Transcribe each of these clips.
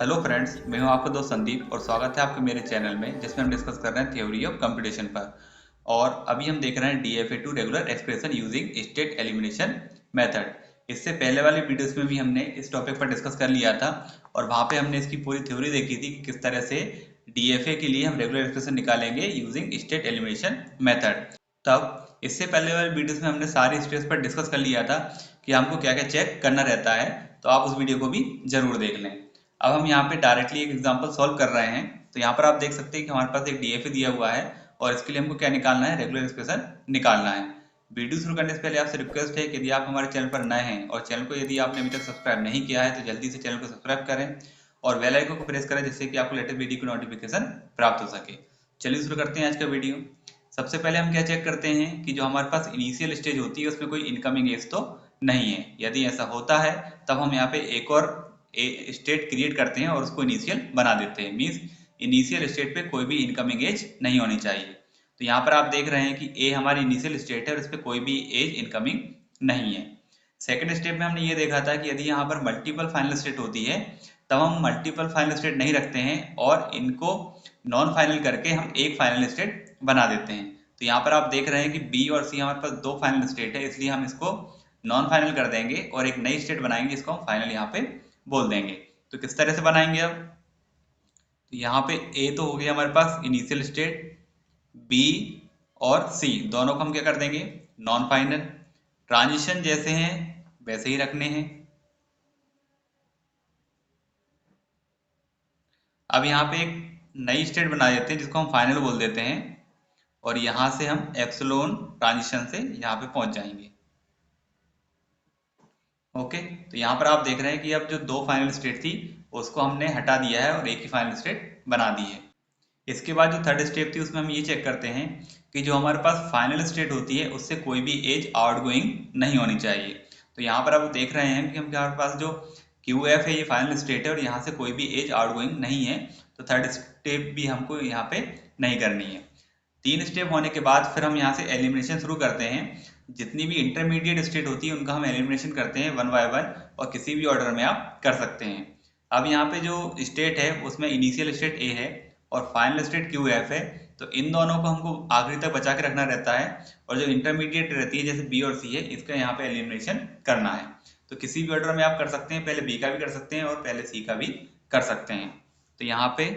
Hello friends, मैं हूं आपका दोस्त संदीप और स्वागत है आपके मेरे चैनल में जिसमें हम डिस्कस कर रहे हैं थ्योरी ऑफ कंप्यूटेशन पर। और अभी हम देख रहे हैं DFA2 regular expression using state elimination method. इससे पहले वाले वीडियोस में भी हमने इस टॉपिक पर डिस्कस कर लिया था और वहां पे हमने इसकी पूरी थ्योरी देखी थी कि किस तरह से DFA के लिए हम रेगुलर एक्सप्रेशन निकालेंगे यूजिंग स्टेट एलिमिनेशन मेथड। तब इससे पहले वाले वीडियोस में हमने सारी स्टेप्स पर डिस्कस कर लिया था कि हमको क्या क्या चेक करना रहता है, तो आप उस वीडियो को भी जरूर देख लें। अब हम यहाँ पे डायरेक्टली एक एग्जांपल सॉल्व कर रहे हैं। तो यहाँ पर आप देख सकते हैं कि हमारे पास एक DFA दिया हुआ है और इसके लिए हमको क्या निकालना है, रेगुलर एक्सप्रेशन निकालना है। वीडियो शुरू करने से पहले आपसे रिक्वेस्ट है कि यदि आप हमारे चैनल पर नए हैं और चैनल को यदि आपने अभी तक सब्सक्राइब नहीं किया है तो जल्दी से चैनल को सब्सक्राइब करें और बेल आइकन को प्रेस करें जिससे कि आपको लेटेस्ट वीडियो की नोटिफिकेशन प्राप्त हो सके। चलिए शुरू करते हैं आज का वीडियो। सबसे पहले हम क्या चेक करते हैं कि जो हमारे पास इनिशियल स्टेज होती है उसमें कोई इनकमिंग एज तो नहीं है। यदि ऐसा होता है तब हम यहाँ पे एक और स्टेट क्रिएट करते हैं और उसको इनिशियल बना देते हैं। मीन्स इनिशियल स्टेट पे कोई भी इनकमिंग एज नहीं होनी चाहिए। तो यहाँ पर आप देख रहे हैं कि ए हमारी इनिशियल स्टेट है और इस पर कोई भी एज इनकमिंग नहीं है। सेकेंड स्टेप में हमने ये देखा था कि यदि यहाँ पर मल्टीपल फाइनल स्टेट होती है तब हम मल्टीपल फाइनल स्टेट नहीं रखते हैं और इनको नॉन फाइनल करके हम एक फाइनल स्टेट बना देते हैं। तो यहाँ पर आप देख रहे हैं कि बी और सी हमारे पास दो फाइनल स्टेट है, इसलिए हम इसको नॉन फाइनल कर देंगे और एक नई स्टेट बनाएंगे, इसको हम फाइनल यहाँ पे बोल देंगे। तो किस तरह से बनाएंगे अब, तो यहाँ पे ए तो हो गया हमारे पास इनिशियल स्टेट, बी और सी दोनों को हम क्या कर देंगे, नॉन फाइनल। ट्रांजिशन जैसे हैं वैसे ही रखने हैं। अब यहाँ पे एक नई स्टेट बना देते हैं जिसको हम फाइनल बोल देते हैं और यहाँ से हम एप्सिलॉन ट्रांजिशन से यहाँ पे पहुंच जाएंगे। ओके, तो यहाँ पर आप देख रहे हैं कि अब जो दो फाइनल स्टेट थी उसको हमने हटा दिया है और एक ही फाइनल स्टेट बना दी है। इसके बाद जो थर्ड स्टेप थी उसमें हम ये चेक करते हैं कि जो हमारे पास फाइनल स्टेट होती है उससे कोई भी एज आउटगोइंग नहीं होनी चाहिए। तो यहाँ पर आप देख रहे हैं कि हम हमारे पास जो QF है ये फाइनल स्टेट है और यहाँ से कोई भी एज आउटगोइंग नहीं है। तो थर्ड स्टेप भी हमको यहाँ पे नहीं करनी है। तीन स्टेप होने के बाद फिर हम यहाँ से एलिमिनेशन शुरू करते हैं। जितनी भी इंटरमीडिएट स्टेट होती है उनका हम एलिमिनेशन करते हैं वन बाय वन और किसी भी ऑर्डर में आप कर सकते हैं। अब यहाँ पे जो स्टेट है उसमें इनिशियल स्टेट ए है और फाइनल स्टेट QF है, तो इन दोनों को हमको आखिरी तक बचा के रखना रहता है और जो इंटरमीडिएट रहती है जैसे बी और सी है इसका यहाँ पे एलिमिनेशन करना है। तो किसी भी ऑर्डर में आप कर सकते हैं, पहले बी का भी कर सकते हैं और पहले सी का भी कर सकते हैं। तो यहाँ पे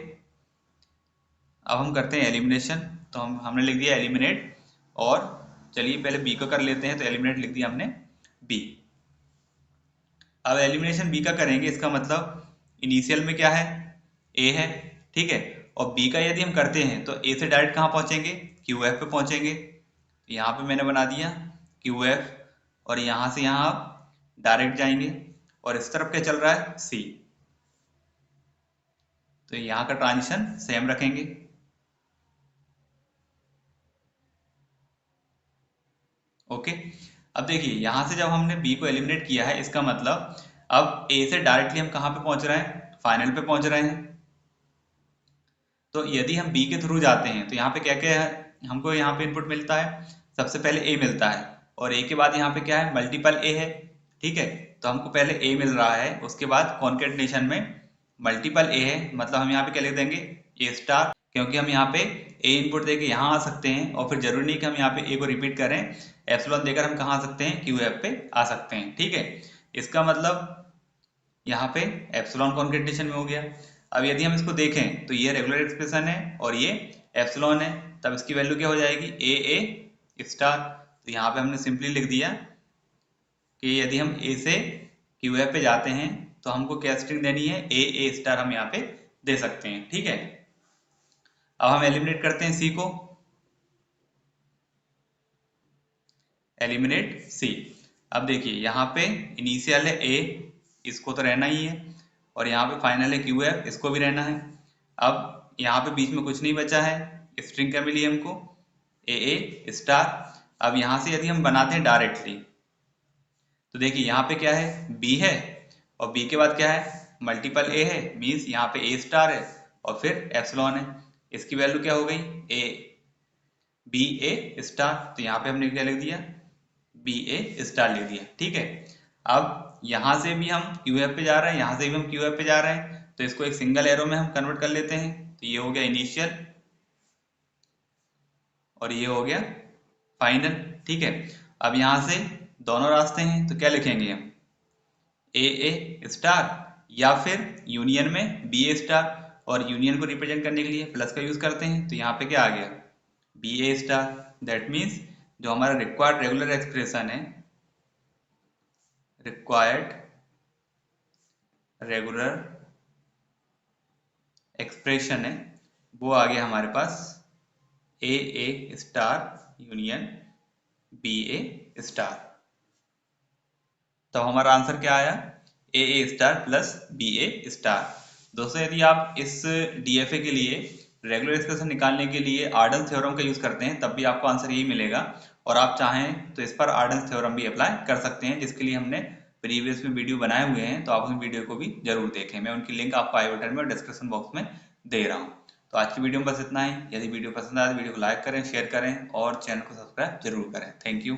अब हम करते हैं एलिमिनेशन। तो हमने लिख दिया एलिमिनेट और चलिए पहले बी को कर लेते हैं। तो एलिमिनेट लिख दिया हमने बी। अब एलिमिनेशन बी का करेंगे, इसका मतलब इनिशियल में क्या है, ए है, ठीक है। और बी का यदि हम करते हैं तो ए से डायरेक्ट कहाँ पहुंचेंगे, QF पे पहुंचेंगे। तो यहाँ पे मैंने बना दिया QF और यहाँ से यहाँ आप डायरेक्ट जाएंगे और इस तरफ क्या चल रहा है, सी। तो यहाँ का ट्रांजिशन सेम रखेंगे। ओके, अब देखिए यहाँ से जब हमने बी को एलिमिनेट किया है इसका मतलब अब ए से डायरेक्टली हम कहाँ पे पहुंच रहे हैं, फाइनल पे पहुंच रहे हैं। तो यदि हम बी के थ्रू जाते हैं तो यहाँ पे क्या क्या है, हमको यहाँ पे इनपुट मिलता है। सबसे पहले ए मिलता है और ए के बाद यहाँ पे क्या है, मल्टीपल ए है, ठीक है। तो हमको पहले ए मिल रहा है, उसके बाद कॉन्केटनेशन में मल्टीपल ए है, मतलब हम यहाँ पे क्या लिख देंगे, ए स्टार, क्योंकि हम यहाँ पे ए इनपुट देके यहाँ आ सकते हैं और फिर जरूरी नहीं कि हम यहाँ पे ए को रिपीट करें। एप्सिलॉन देकर हम कहाँ आ सकते हैं, QF पे आ सकते हैं, ठीक है। इसका मतलब यहाँ पे एप्सिलॉन कॉन्केटनेशन में हो गया। अब यदि हम इसको देखें तो ये रेगुलर एक्सप्रेशन है और ये एप्सिलॉन है, तब इसकी वैल्यू क्या हो जाएगी, ए स्टार। तो यहाँ पे हमने सिंपली लिख दिया कि यदि हम ए से QF पे जाते हैं तो हमको क्या स्ट्रिंग देनी है, ए स्टार हम यहाँ पे दे सकते हैं, ठीक है। अब हम एलिमिनेट करते हैं सी को, एलिमिनेट सी। अब देखिए यहाँ पे इनिशियल है ए, इसको तो रहना ही है और यहाँ पे फाइनल है QF, इसको भी रहना है। अब यहाँ पे बीच में कुछ नहीं बचा है, स्ट्रिंग क्या मिली हमको, ए स्टार। अब यहाँ से यदि हम बनाते हैं डायरेक्टली तो देखिए यहाँ पे क्या है, बी है और बी के बाद क्या है, मल्टीपल ए है, मीन्स यहाँ पे ए स्टार है और फिर एप्सिलॉन है। इसकी वैल्यू क्या हो गई, बी स्टार। तो यहाँ पे हमने क्या लिख दिया, बी स्टार लिख दिया, ठीक है। अब यहाँ से भी हम QF पे जा रहे हैं, यहाँ से भी हम QF पे जा रहे हैं, तो इसको एक सिंगल एरो में हम कन्वर्ट कर लेते हैं। तो ये हो गया इनिशियल और ये हो गया फाइनल। ठीक है, अब यहाँ से दोनों रास्ते हैं, तो क्या लिखेंगे हम, AA स्टार या फिर यूनियन में BA स्टार, और यूनियन को रिप्रेजेंट करने के लिए प्लस का यूज करते हैं। तो यहाँ पे क्या आ गया, BA स्टार। दैट मीन्स जो हमारा रिक्वायर्ड रेगुलर एक्सप्रेशन है, रिक्वायर्ड रेगुलर एक्सप्रेशन है, वो आ गया हमारे पास AA star union BA star. तो हमारा आंसर क्या आया, AA star plus BA star. दोस्तों यदि आप इस DFA के लिए रेगुलर एक्सप्रेशन निकालने के लिए आर्डन थ्योरम का यूज करते हैं, तब भी आपको आंसर यही मिलेगा। और आप चाहें तो इस पर आर्डन थ्योरम भी अप्लाई कर सकते हैं, जिसके लिए हमने प्रीवियस में वीडियो बनाए हुए हैं, तो आप उन वीडियो को भी जरूर देखें। मैं उनकी लिंक आपको आई बटन में और डिस्क्रिप्शन बॉक्स में दे रहा हूँ। तो आज की वीडियो में बस इतना ही। यदि वीडियो पसंद आए तो वीडियो को लाइक करें, शेयर करें और चैनल को सब्सक्राइब जरूर करें। Thank you.